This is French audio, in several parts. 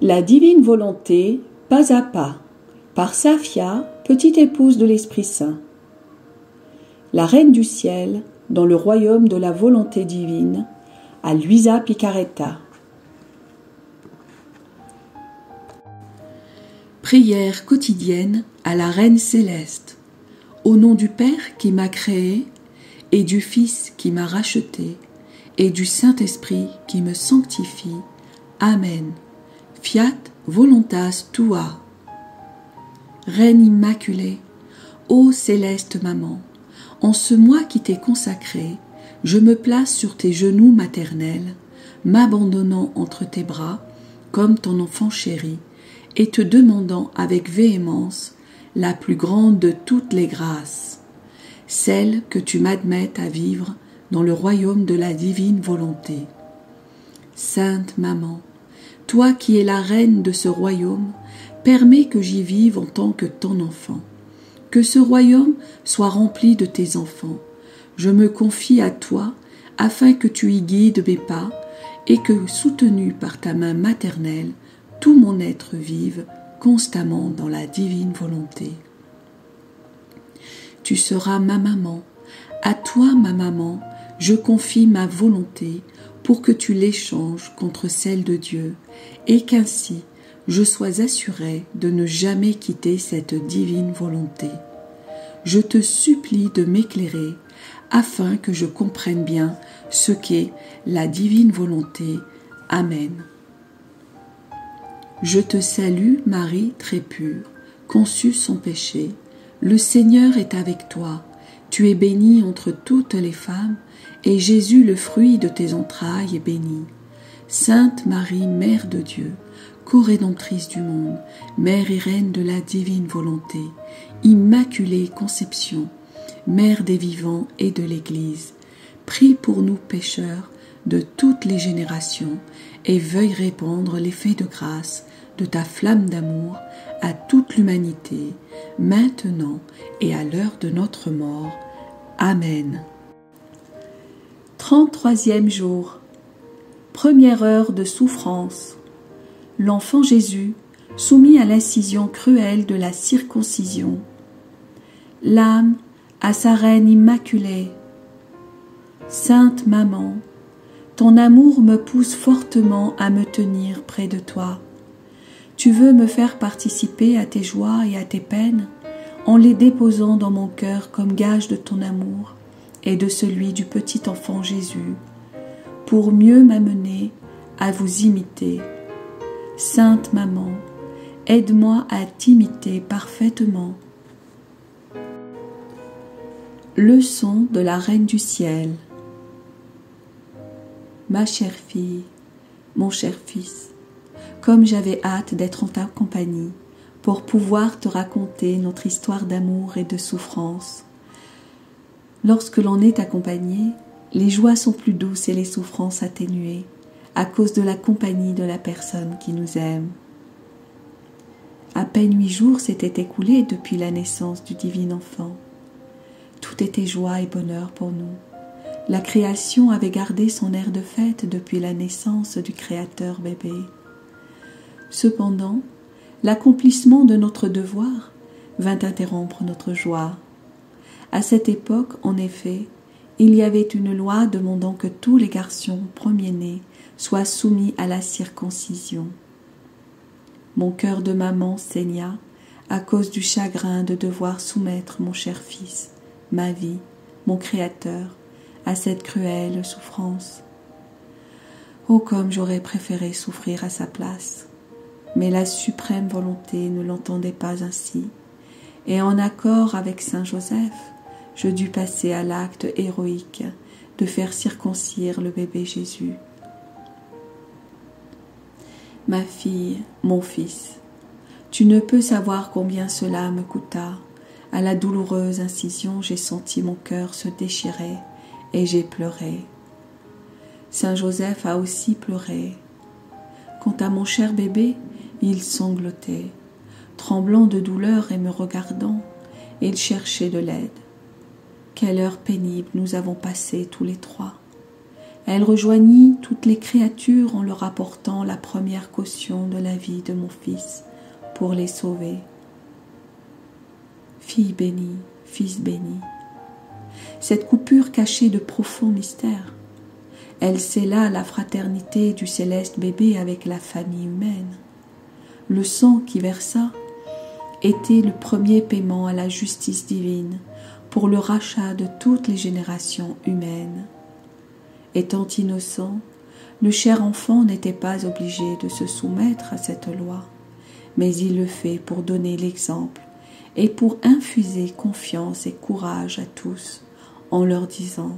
La divine volonté, pas à pas, par Safia, petite épouse de l'Esprit Saint. La Reine du Ciel, dans le royaume de la volonté divine, à Luisa Picaretta. Prière quotidienne à la Reine Céleste. Au nom du Père qui m'a créé, et du Fils qui m'a racheté, et du Saint-Esprit qui me sanctifie. Amen. Fiat voluntas tua. Reine immaculée, ô céleste maman, en ce mois qui t'est consacré, je me place sur tes genoux maternels, m'abandonnant entre tes bras, comme ton enfant chéri, et te demandant avec véhémence la plus grande de toutes les grâces, celle que tu m'admettes à vivre dans le royaume de la divine volonté. Sainte Maman, toi qui es la reine de ce royaume, permets que j'y vive en tant que ton enfant. Que ce royaume soit rempli de tes enfants. Je me confie à toi afin que tu y guides mes pas et que, soutenu par ta main maternelle, tout mon être vive constamment dans la divine volonté. Tu seras ma maman. À toi, ma maman, je confie ma volonté pour que tu l'échanges contre celle de Dieu et qu'ainsi je sois assurée de ne jamais quitter cette divine volonté. Je te supplie de m'éclairer afin que je comprenne bien ce qu'est la divine volonté. Amen. Je te salue, Marie très pure, conçue sans péché. Le Seigneur est avec toi. Tu es bénie entre toutes les femmes, et Jésus, le fruit de tes entrailles, est béni. Sainte Marie, Mère de Dieu, co-rédemptrice du monde, Mère et Reine de la divine volonté, Immaculée Conception, Mère des vivants et de l'Église, prie pour nous pécheurs de toutes les générations et veuille répandre l'effet de grâce de ta flamme d'amour à toute l'humanité, maintenant et à l'heure de notre mort. Amen. 33e jour. Première heure de souffrance. L'enfant Jésus, soumis à l'incision cruelle de la circoncision. L'âme à sa reine immaculée. Sainte Maman, ton amour me pousse fortement à me tenir près de toi. Tu veux me faire participer à tes joies et à tes peines en les déposant dans mon cœur comme gage de ton amour et de celui du petit enfant Jésus, pour mieux m'amener à vous imiter. Sainte Maman, aide-moi à t'imiter parfaitement. Leçon de la Reine du Ciel. Ma chère fille, mon cher fils, comme j'avais hâte d'être en ta compagnie pour pouvoir te raconter notre histoire d'amour et de souffrance. Lorsque l'on est accompagné, les joies sont plus douces et les souffrances atténuées à cause de la compagnie de la personne qui nous aime. À peine 8 jours s'étaient écoulés depuis la naissance du divin enfant. Tout était joie et bonheur pour nous. La création avait gardé son air de fête depuis la naissance du Créateur bébé. Cependant, l'accomplissement de notre devoir vint interrompre notre joie. À cette époque, en effet, il y avait une loi demandant que tous les garçons premiers-nés soient soumis à la circoncision. Mon cœur de maman saigna à cause du chagrin de devoir soumettre mon cher fils, ma vie, mon Créateur, à cette cruelle souffrance. Oh, comme j'aurais préféré souffrir à sa place! Mais la suprême volonté ne l'entendait pas ainsi, et en accord avec saint Joseph, je dus passer à l'acte héroïque de faire circoncire le bébé Jésus. Ma fille, mon fils, tu ne peux savoir combien cela me coûta. À la douloureuse incision, j'ai senti mon cœur se déchirer et j'ai pleuré. Saint Joseph a aussi pleuré. Quant à mon cher bébé, il sanglotait, tremblant de douleur et me regardant, il cherchait de l'aide. Quelle heure pénible nous avons passée tous les trois. Elle rejoignit toutes les créatures en leur apportant la première caution de la vie de mon fils pour les sauver. Fille bénie, fils béni. Cette coupure cachait de profonds mystères. Elle scella la fraternité du céleste bébé avec la famille humaine. Le sang qui versa était le premier paiement à la justice divine pour le rachat de toutes les générations humaines. Étant innocent, le cher enfant n'était pas obligé de se soumettre à cette loi, mais il le fait pour donner l'exemple et pour infuser confiance et courage à tous en leur disant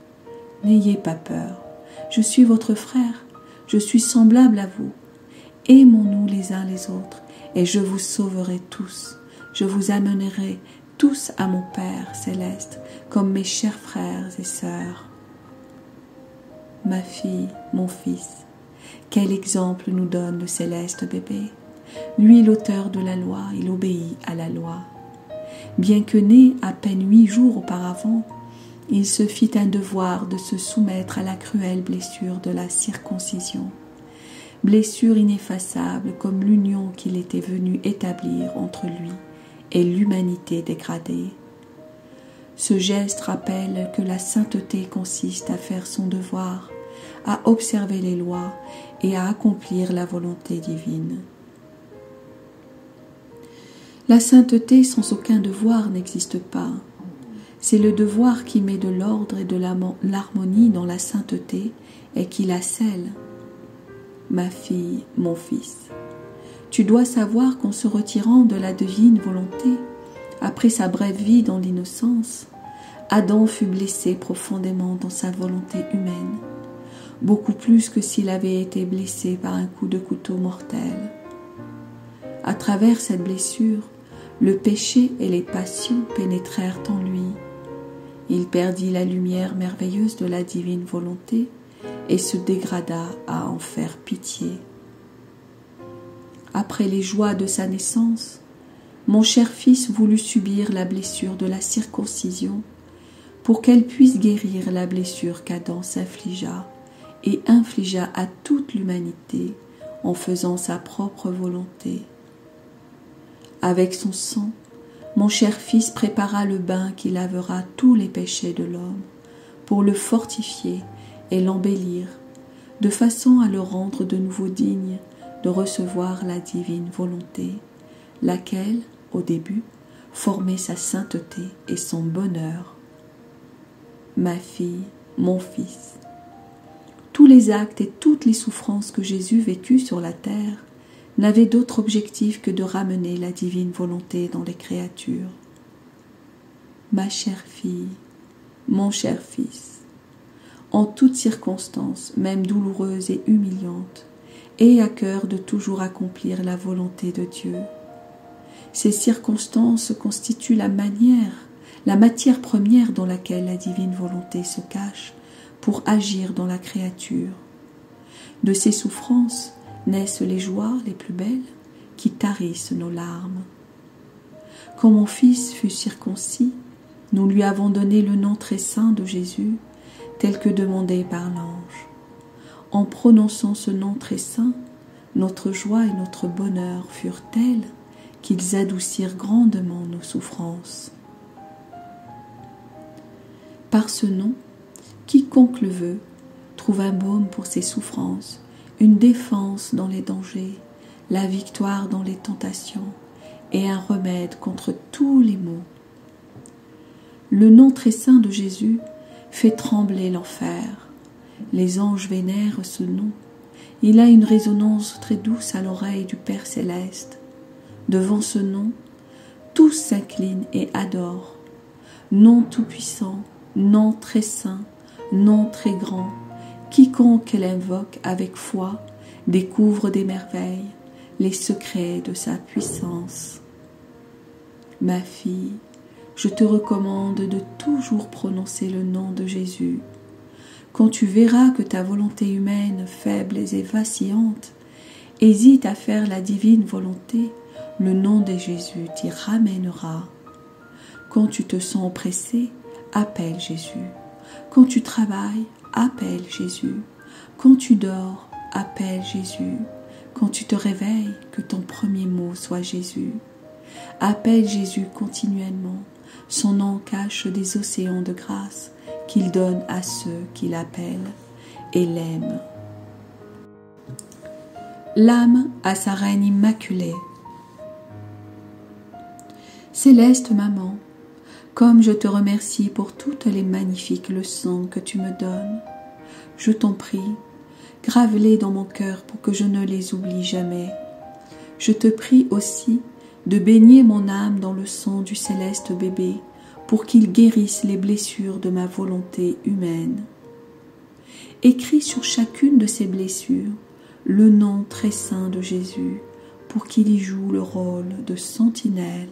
« N'ayez pas peur, je suis votre frère, je suis semblable à vous. Aimons-nous les uns les autres, et je vous sauverai tous. Je vous amènerai tous à mon Père céleste, comme mes chers frères et sœurs. » Ma fille, mon fils, quel exemple nous donne le céleste bébé. Lui, l'auteur de la loi, il obéit à la loi. Bien que né à peine 8 jours auparavant, il se fit un devoir de se soumettre à la cruelle blessure de la circoncision, blessure ineffaçable comme l'union qu'il était venu établir entre lui et l'humanité dégradée. Ce geste rappelle que la sainteté consiste à faire son devoir, à observer les lois et à accomplir la volonté divine. La sainteté sans aucun devoir n'existe pas. C'est le devoir qui met de l'ordre et de l'harmonie dans la sainteté et qui la scelle. Ma fille, mon fils, tu dois savoir qu'en se retirant de la divine volonté, après sa brève vie dans l'innocence, Adam fut blessé profondément dans sa volonté humaine, beaucoup plus que s'il avait été blessé par un coup de couteau mortel. À travers cette blessure, le péché et les passions pénétrèrent en lui. Il perdit la lumière merveilleuse de la divine volonté et se dégrada à en faire pitié. Après les joies de sa naissance, mon cher fils voulut subir la blessure de la circoncision pour qu'elle puisse guérir la blessure qu'Adam s'infligea et infligea à toute l'humanité en faisant sa propre volonté. Avec son sang, mon cher fils prépara le bain qui lavera tous les péchés de l'homme pour le fortifier et l'embellir, de façon à le rendre de nouveau digne de recevoir la divine volonté, laquelle, au début, formait sa sainteté et son bonheur. Ma fille, mon fils, tous les actes et toutes les souffrances que Jésus vécut sur la terre n'avaient d'autre objectif que de ramener la divine volonté dans les créatures. Ma chère fille, mon cher fils, en toutes circonstances, même douloureuses et humiliantes, aie à cœur de toujours accomplir la volonté de Dieu. Ces circonstances constituent la matière première dans laquelle la divine volonté se cache pour agir dans la créature. De ces souffrances naissent les joies les plus belles qui tarissent nos larmes. Quand mon fils fut circoncis, nous lui avons donné le nom très saint de Jésus, tel que demandé par l'ange. En prononçant ce nom très saint, notre joie et notre bonheur furent tels qu'ils adoucirent grandement nos souffrances. Par ce nom, quiconque le veut trouve un baume pour ses souffrances, une défense dans les dangers, la victoire dans les tentations et un remède contre tous les maux. Le nom très saint de Jésus fait trembler l'enfer. Les anges vénèrent ce nom. Il a une résonance très douce à l'oreille du Père céleste. Devant ce nom, tous s'inclinent et adorent. Nom tout-puissant, nom très saint, nom très grand, quiconque l'invoque avec foi découvre des merveilles, les secrets de sa puissance. Ma fille, je te recommande de toujours prononcer le nom de Jésus. Quand tu verras que ta volonté humaine, faible et vacillante, hésite à faire la divine volonté, le nom de Jésus t'y ramènera. Quand tu te sens oppressé, appelle Jésus. Quand tu travailles, appelle Jésus. Quand tu dors, appelle Jésus. Quand tu te réveilles, que ton premier mot soit Jésus. Appelle Jésus continuellement. Son nom cache des océans de grâce qu'il donne à ceux qui l'appellent et l'aiment. L'âme à sa reine immaculée. Céleste maman, comme je te remercie pour toutes les magnifiques leçons que tu me donnes, je t'en prie, grave-les dans mon cœur pour que je ne les oublie jamais. Je te prie aussi de baigner mon âme dans le sang du céleste bébé pour qu'il guérisse les blessures de ma volonté humaine. Écris sur chacune de ces blessures le nom très saint de Jésus pour qu'il y joue le rôle de sentinelle.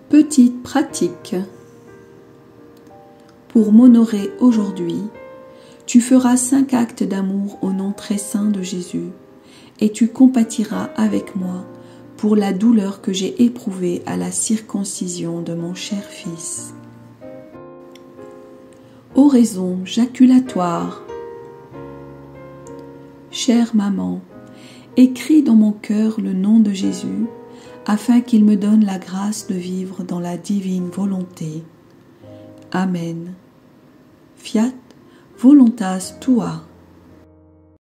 Petite pratique. Pour m'honorer aujourd'hui, tu feras 5 actes d'amour au nom très saint de Jésus et tu compatiras avec moi pour la douleur que j'ai éprouvée à la circoncision de mon cher fils. Oraison jaculatoire. Chère maman, écris dans mon cœur le nom de Jésus afin qu'il me donne la grâce de vivre dans la divine volonté. Amen. Fiat voluntas tua.